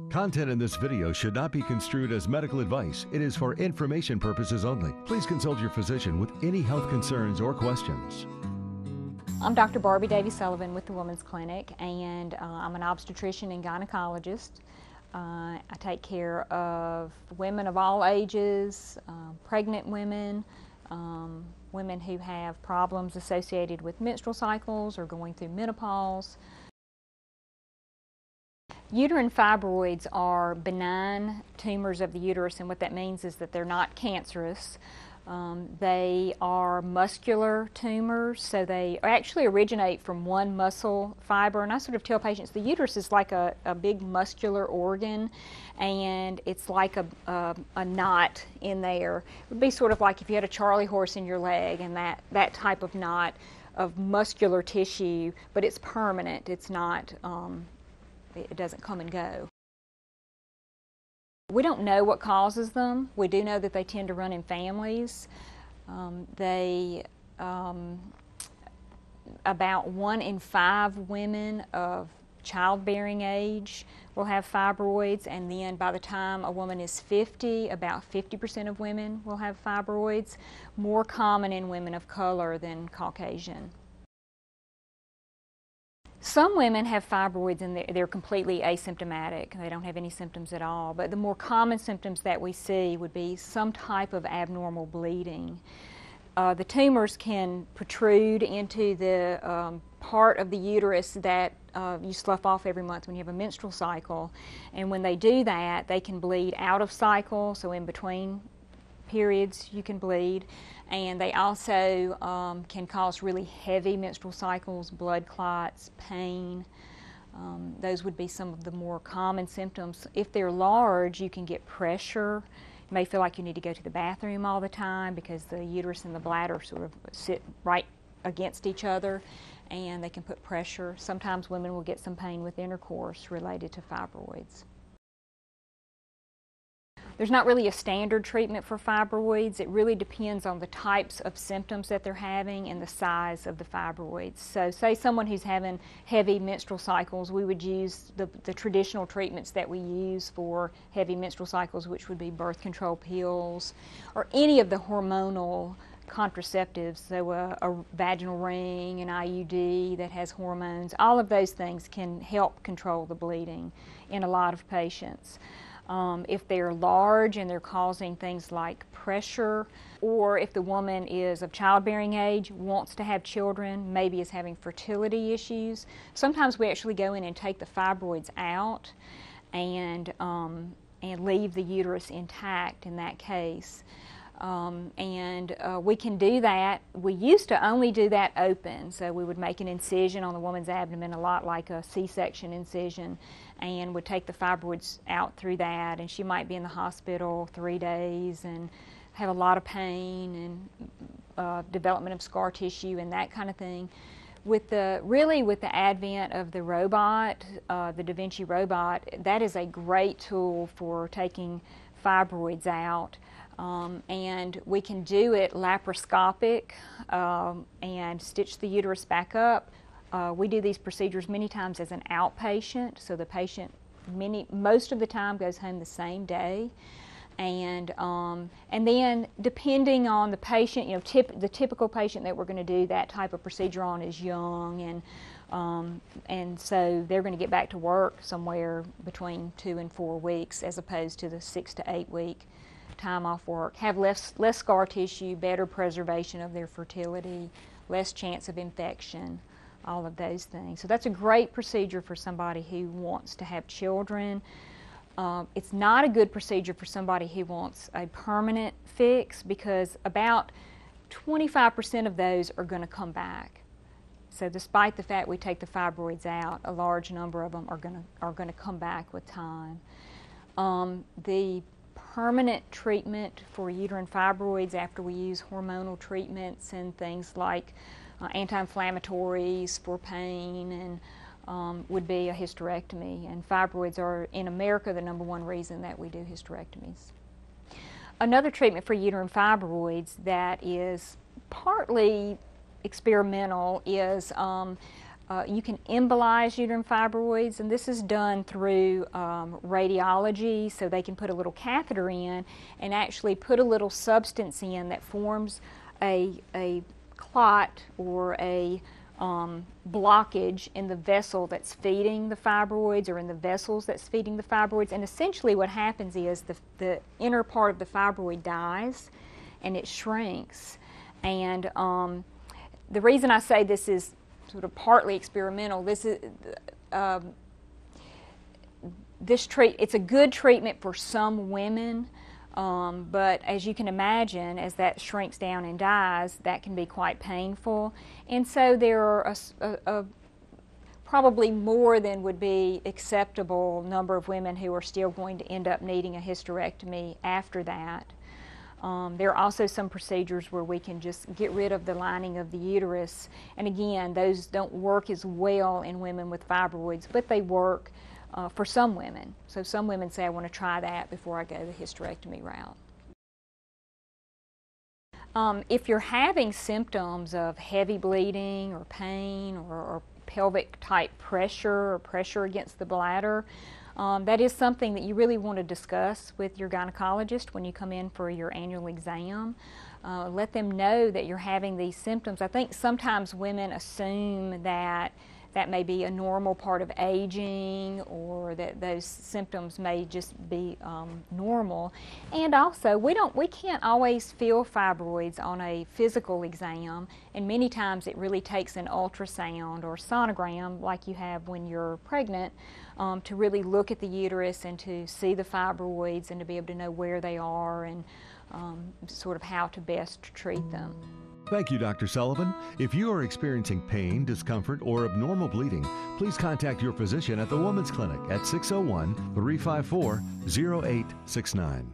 Content in this video should not be construed as medical advice. It is for information purposes only. Please consult your physician with any health concerns or questions. I'm Dr. Barbie Sullivan with the Women's Clinic, and I'm an obstetrician and gynecologist. I take care of women of all ages, pregnant women, women who have problems associated with menstrual cycles or going through menopause. Uterine fibroids are benign tumors of the uterus, and what that means is that they're not cancerous. They are muscular tumors, so they actually originate from one muscle fiber. And I sort of tell patients the uterus is like a big muscular organ, and it's like a knot in there. It would be sort of like if you had a Charlie horse in your leg, and that type of knot of muscular tissue, but it's permanent. It's not, it doesn't come and go. We don't know what causes them. We do know that they tend to run in families. About 1 in 5 women of childbearing age will have fibroids, and then by the time a woman is 50, about 50% of women will have fibroids, more common in women of color than Caucasian. Some women have fibroids and they're completely asymptomatic. They don't have any symptoms at all. But the more common symptoms that we see would be some type of abnormal bleeding. The tumors can protrude into the part of the uterus that you slough off every month when you have a menstrual cycle. And when they do that, they can bleed out of cycle, so in between periods you can bleed. And they also can cause really heavy menstrual cycles, blood clots, pain. Those would be some of the more common symptoms. If they're large, you can get pressure. You may feel like you need to go to the bathroom all the time because the uterus and the bladder sort of sit right against each other, and they can put pressure. Sometimes women will get some pain with intercourse related to fibroids. There's not really a standard treatment for fibroids. It really depends on the types of symptoms that they're having and the size of the fibroids. So say someone who's having heavy menstrual cycles, we would use the traditional treatments that we use for heavy menstrual cycles, which would be birth control pills or any of the hormonal contraceptives, so a vaginal ring, an IUD that has hormones. All of those things can help control the bleeding in a lot of patients. If they're large and they're causing things like pressure, or if the woman is of childbearing age, wants to have children, maybe is having fertility issues, sometimes we actually go in and take the fibroids out and leave the uterus intact in that case. We can do that. We used to only do that open, so we would make an incision on the woman's abdomen, a lot like a C-section incision, and would take the fibroids out through that, and she might be in the hospital 3 days and have a lot of pain and development of scar tissue and that kind of thing. With the advent of the robot, the Da Vinci robot, that is a great tool for taking fibroids out. And we can do it laparoscopic and stitch the uterus back up. We do these procedures many times as an outpatient, so the patient most of the time goes home the same day. And then depending on the patient, the typical patient that we're going to do that type of procedure on is young, and so they're going to get back to work somewhere between 2 and 4 weeks as opposed to the 6 to 8 week time off work, have less scar tissue, better preservation of their fertility, less chance of infection, all of those things. So that's a great procedure for somebody who wants to have children. It's not a good procedure for somebody who wants a permanent fix because about 25% of those are going to come back. So despite the fact we take the fibroids out, a large number of them are going to come back with time. The permanent treatment for uterine fibroids after we use hormonal treatments and things like anti-inflammatories for pain and would be a hysterectomy. And fibroids are, in America, the #1 reason that we do hysterectomies. Another treatment for uterine fibroids that is partly experimental is you can embolize uterine fibroids, and this is done through radiology, so they can put a little catheter in and actually put a little substance in that forms a clot or a blockage in the vessel that's feeding the fibroids, or in the vessels that's feeding the fibroids. And essentially what happens is the inner part of the fibroid dies and it shrinks. And the reason I say this is sort of partly experimental, it's a good treatment for some women, but as you can imagine, as that shrinks down and dies, that can be quite painful. And so there are probably more than would be acceptable number of women who are still going to end up needing a hysterectomy after that. There are also some procedures where we can just get rid of the lining of the uterus, and again, those don't work as well in women with fibroids, but they work for some women. So some women say, I want to try that before I go the hysterectomy route. If you're having symptoms of heavy bleeding or pain or pelvic type pressure or pressure against the bladder, that is something that you really want to discuss with your gynecologist when you come in for your annual exam. Let them know that you're having these symptoms. I think sometimes women assume that that may be a normal part of aging, or that those symptoms may just be normal. And also, we can't always feel fibroids on a physical exam, and many times it really takes an ultrasound or sonogram like you have when you're pregnant to really look at the uterus and to see the fibroids and to be able to know where they are and sort of how to best treat them. Thank you, Dr. Sullivan. If you are experiencing pain, discomfort, or abnormal bleeding, please contact your physician at the Women's Clinic at 601-354-0869.